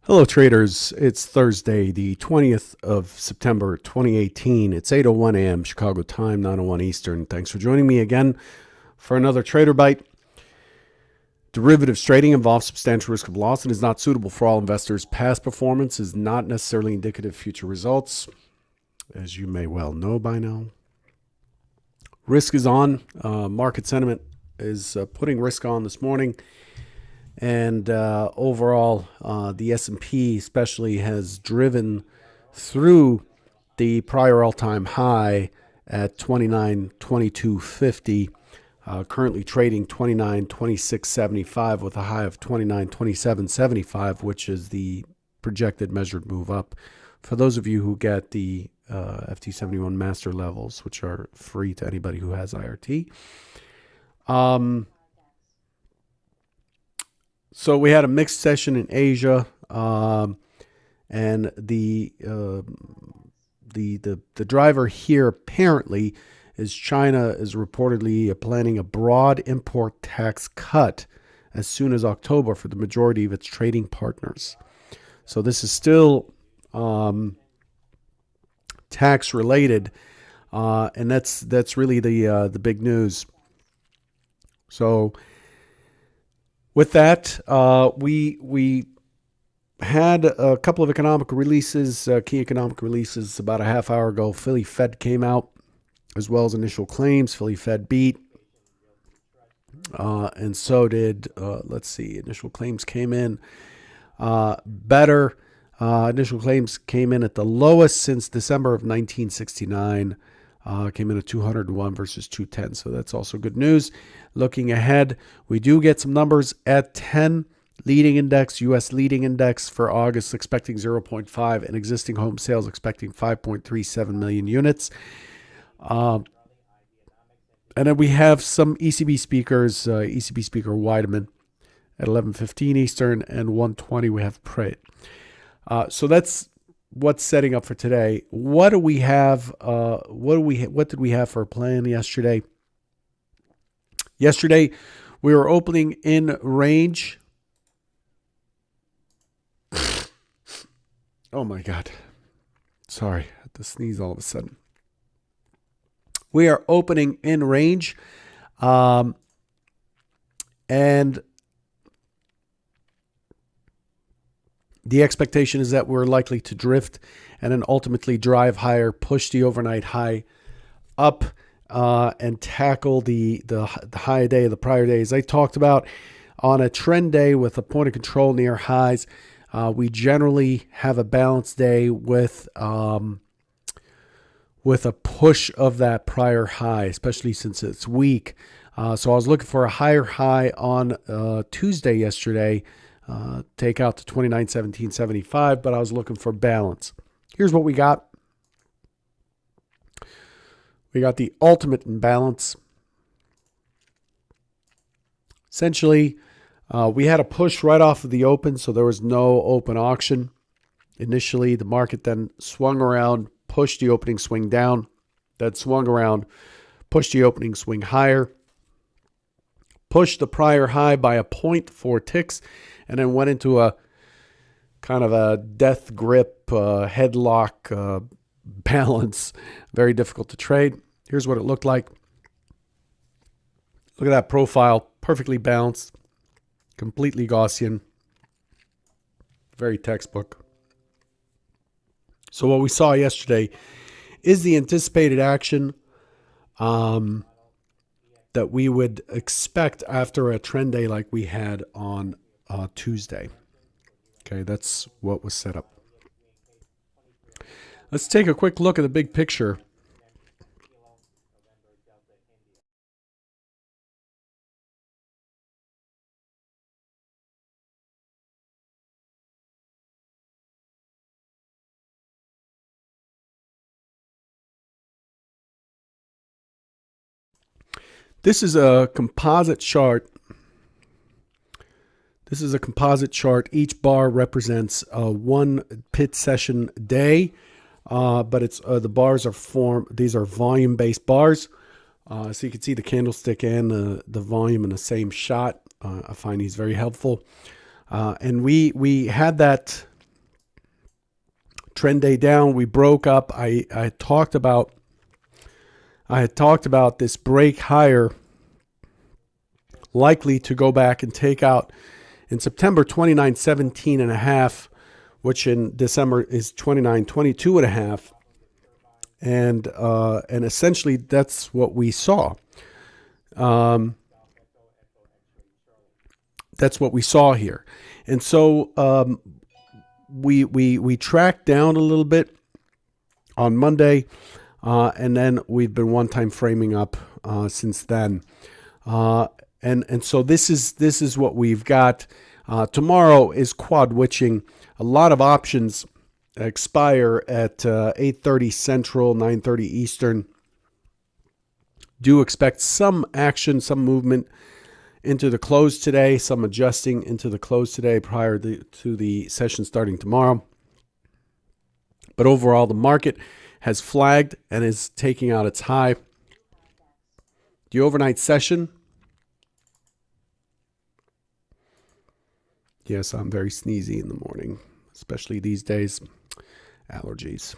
Hello, traders. It's Thursday, the 20th of September, 2018. It's 8:01 a.m. Chicago time, 9:01 Eastern. Thanks for joining me again for another Trader Bite. Derivatives trading involves substantial risk of loss and is not suitable for all investors. Past performance is not necessarily indicative of future results, as you may well know by now. Risk is on. Market sentiment is putting risk on this morning. And overall, the S&P especially has driven through the prior all-time high at 29.2250, currently trading 29.2675 with a high of 29.2775, which is the projected measured move up. For those of you who get the FT71 master levels, which are free to anybody who has IRT. So we had a mixed session in Asia, and the driver here apparently is China is reportedly planning a broad import tax cut as soon as October for the majority of its trading partners. So this is still tax related, and that's really the big news. So with that, we had a couple of economic releases, key economic releases about a half hour ago. Philly Fed came out, as well as initial claims. Philly Fed beat, and so did, initial claims came in better. Initial claims came in at the lowest since December of 1969. Came in at 201 versus 210. So that's also good news. Looking ahead, we do get some numbers at 10. Leading index, U.S. leading index for August expecting 0.5 and existing home sales expecting 5.37 million units. And then we have some ECB speakers, ECB Speaker Weidemann at 11:15 Eastern and 1:20 we have Pratt. So that's what's setting up for today. What do we have? What did we have for a plan yesterday? Yesterday, we were opening in range. Oh my God. Sorry, I had to sneeze all of a sudden. We are opening in range. And the expectation is that we're likely to drift and then ultimately drive higher, push the overnight high up, and tackle the high day of the prior days. I talked about on a trend day with a point of control near highs. We generally have a balanced day with a push of that prior high, especially since it's weak. So I was looking for a higher high on Tuesday yesterday. Take out to 29.1775, but I was looking for balance. Here's what we got. We got the ultimate imbalance. Essentially, we had a push right off of the open, so there was no open auction. Initially, the market then swung around, pushed the opening swing down, then swung around, pushed the opening swing higher, pushed the prior high by a 0.4 ticks, and then went into a kind of a death grip, headlock balance. Very difficult to trade. Here's what it looked like. Look at that profile. Perfectly balanced. Completely Gaussian. Very textbook. So what we saw yesterday is the anticipated action that we would expect after a trend day like we had on Tuesday. Okay, that's what was set up. Let's take a quick look at the big picture. This is a composite chart. Each bar represents one pit session day, but it's the bars are formed. These are volume-based bars, so you can see the candlestick and the volume in the same shot. I find these very helpful, and we had that Trend day down. We broke up. I had talked about this break higher, likely to go back and take out in September 29.17.5, which in December is 29.22.5, and essentially that's what we saw. That's what we saw here, and so we tracked down a little bit on Monday, and then we've been one-time framing up since then. And so this is what we've got. Tomorrow is quad witching. A lot of options expire at 8:30 Central, 9:30 Eastern. Do expect some action, some movement into the close today, some adjusting into the close today prior to the session starting tomorrow. But overall, the market has flagged and is taking out its high. The overnight session. Yes, I'm very sneezy in the morning, especially these days. Allergies.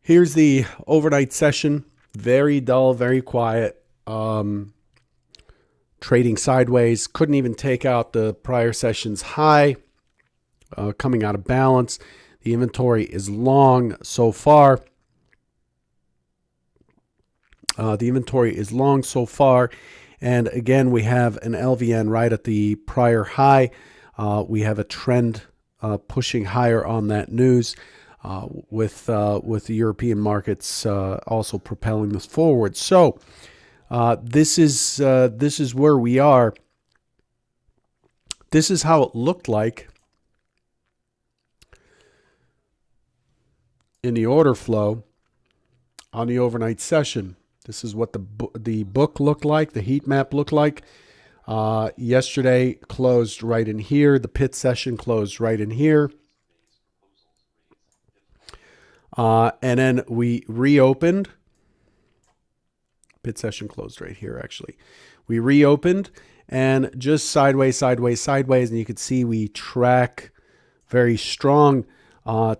Here's the overnight session. Very dull, very quiet. Trading sideways. Couldn't even take out the prior session's high. Coming out of balance. The inventory is long so far. And again, we have an LVN right at the prior high. We have a trend pushing higher on that news, with the European markets also propelling this forward. So this is where we are. This is how it looked like in the order flow on the overnight session. This is what the book looked like, the heat map looked like. Yesterday closed right in here. The pit session closed right in here. And then we reopened. Pit session closed right here, actually. We reopened and just sideways, and you can see we track very strong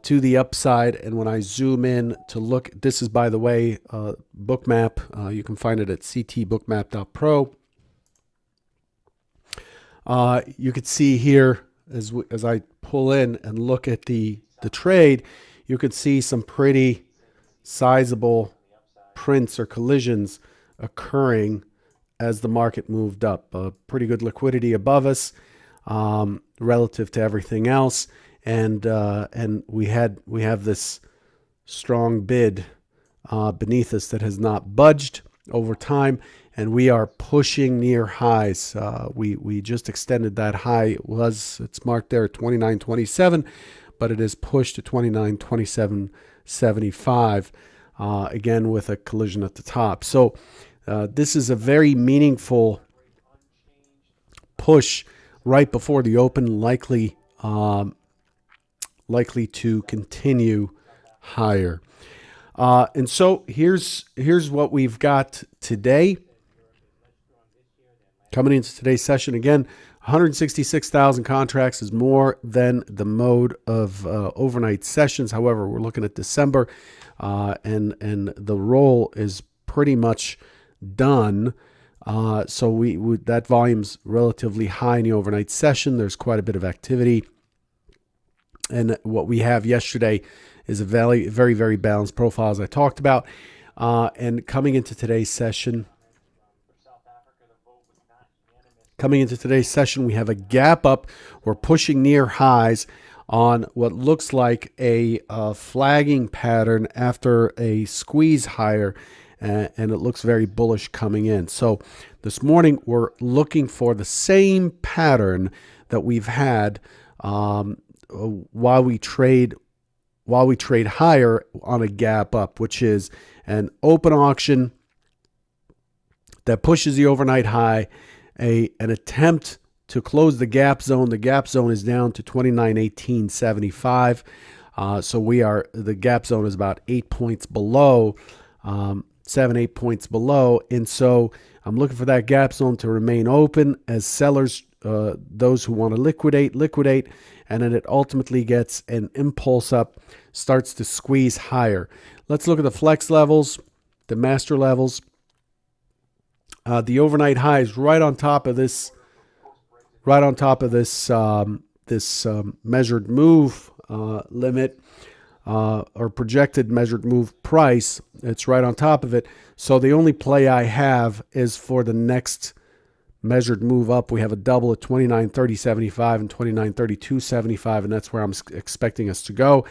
to the upside. And when I zoom in to look, this is, by the way, book map. You can find it at ctbookmap.pro. You could see here, as I pull in and look at the trade, you could see some pretty sizable prints or collisions occurring as the market moved up. Pretty good liquidity above us relative to everything else. And we have this strong bid beneath us that has not budged over time, and we are pushing near highs. We just extended that high. It's marked there at 29.27, but it is pushed to 29.27.75 again with a collision at the top. So this is a very meaningful push right before the open, likely to continue higher. And so here's what we've got today. Coming into today's session, again, 166,000 contracts is more than the mode of overnight sessions. However, we're looking at December, and the roll is pretty much done. So that volume's relatively high in the overnight session. There's quite a bit of activity. And what we have yesterday is a very, very, very balanced profile, as I talked about. And coming into today's session, we have a gap up. We're pushing near highs on what looks like a flagging pattern after a squeeze higher, and it looks very bullish coming in. So this morning, we're looking for the same pattern that we've had while we trade higher on a gap up, which is an open auction that pushes the overnight high, an attempt to close the gap zone. The gap zone is down to 29.1875. So the gap zone is about 8 points below, 7-8 points below. And so I'm looking for that gap zone to remain open as sellers those who want to liquidate, and then it ultimately gets an impulse up, starts to squeeze higher. Let's look at the flex levels, the master levels. The overnight high is right on top of this, measured move limit, or projected measured move price. It's right on top of it. So the only play I have is for the next measured move up. We have a double at 29.30.75 and 29.32.75, and that's where I'm expecting us to go.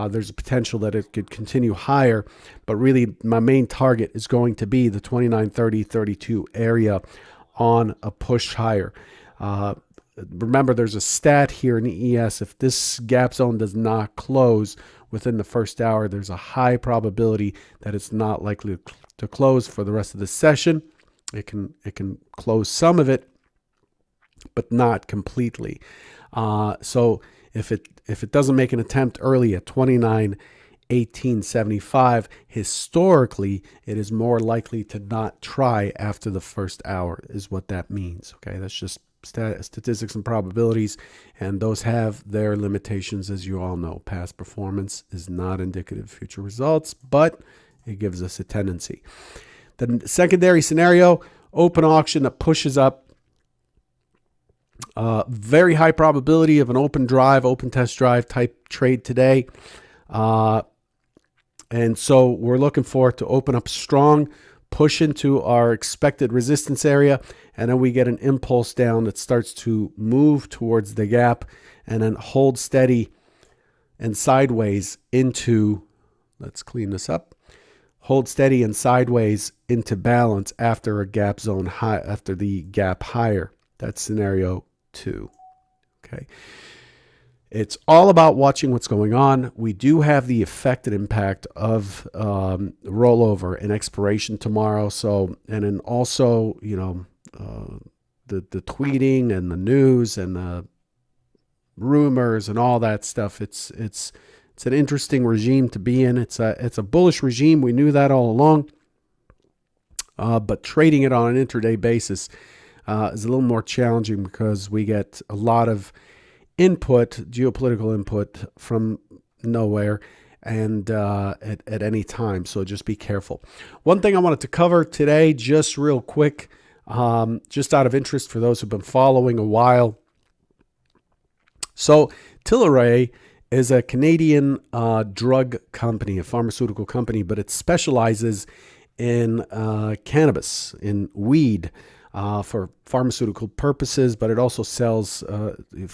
There's a potential that it could continue higher, but really my main target is going to be the 29.30.32 area on a push higher. Remember, there's a stat here in the ES. If this gap zone does not close within the first hour, there's a high probability that it's not likely to close for the rest of the session. It can close some of it, but not completely. So if it doesn't make an attempt early at 29.18.75, historically it is more likely to not try after the first hour, is what that means. Okay, that's just statistics and probabilities, and those have their limitations, as you all know. Past performance is not indicative of future results, but it gives us a tendency. The secondary scenario, open auction that pushes up. Very high probability of an open test drive type trade today. And so we're looking for it to open up strong, push into our expected resistance area, and then we get an impulse down that starts to move towards the gap and then hold steady and sideways into, let's clean this up, hold steady and sideways into balance after a gap zone high, after the gap higher. That's scenario 2. Okay. It's all about watching what's going on. We do have the effect and impact of rollover and expiration tomorrow. So, and then also, the tweeting and the news and the rumors and all that stuff. It's an interesting regime to be in. It's a bullish regime. We knew that all along. But trading it on an intraday basis is a little more challenging because we get a lot of geopolitical input from nowhere and at any time. So just be careful. One thing I wanted to cover today, just real quick, just out of interest for those who've been following a while. So Tilray is a Canadian drug company, a pharmaceutical company, but it specializes in cannabis, in weed, for pharmaceutical purposes, but it also sells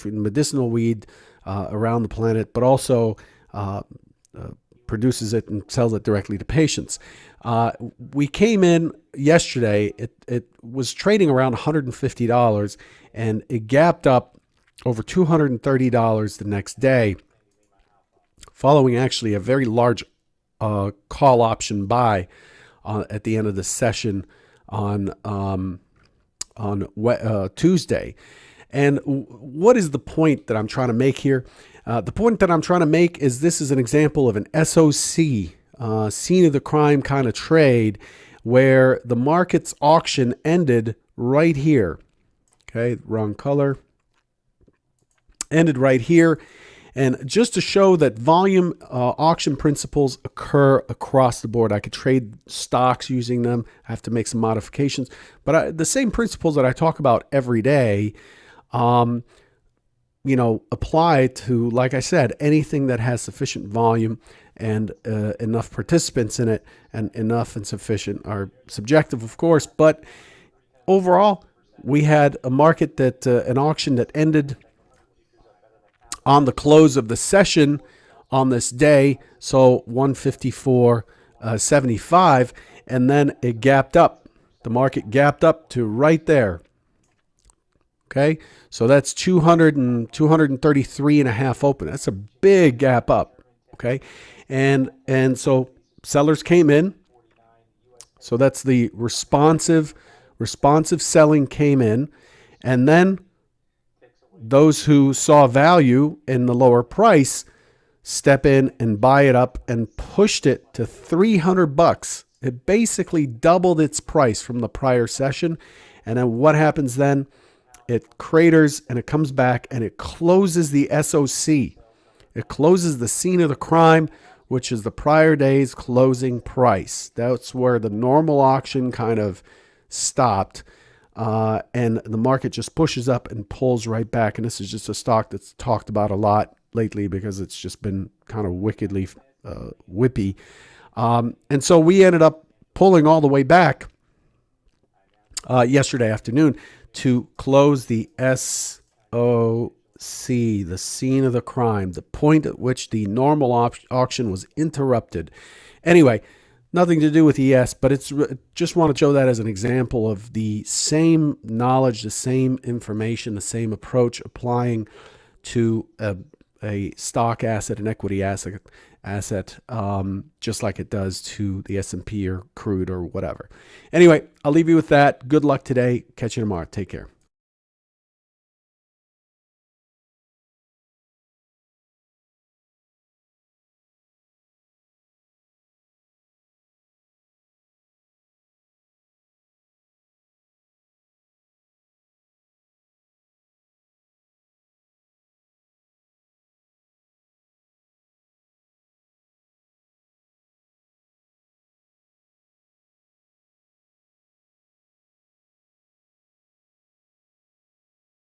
medicinal weed around the planet, but also produces it and sells it directly to patients. We came in yesterday, it was trading around $150, and it gapped up over $230 the next day, following actually a very large call option buy at the end of the session on Tuesday. And what is the point that I'm trying to make here? The point that I'm trying to make is this is an example of an SOC, scene of the crime kind of trade, where the market's auction ended right here. Okay, wrong color. Ended right here. And just to show that volume auction principles occur across the board. I could trade stocks using them. I have to make some modifications. But the same principles that I talk about every day, apply to, like I said, anything that has sufficient volume and enough participants in it. And enough and sufficient are subjective, of course. But overall, we had a market that, an auction that ended on the close of the session on this day, so 154.75, and then it gapped up. The market gapped up to right there. Okay, so that's 233 and a half open. That's a big gap up. Okay, and so sellers came in. So that's the responsive selling came in, and then those who saw value in the lower price step in and buy it up and pushed it to $300. It basically doubled its price from the prior session. And then what happens then? It craters and it comes back and it closes the SOC. It closes the scene of the crime, which is the prior day's closing price. That's where the normal auction kind of stopped. And the market just pushes up and pulls right back. And this is just a stock that's talked about a lot lately because it's just been kind of wickedly whippy. And so we ended up pulling all the way back yesterday afternoon to close the SOC, the scene of the crime, the point at which the normal auction was interrupted. Anyway, nothing to do with ES, but it's just want to show that as an example of the same knowledge, the same information, the same approach applying to a stock asset, an equity asset, just like it does to the S&P or crude or whatever. Anyway, I'll leave you with that. Good luck today. Catch you tomorrow. Take care.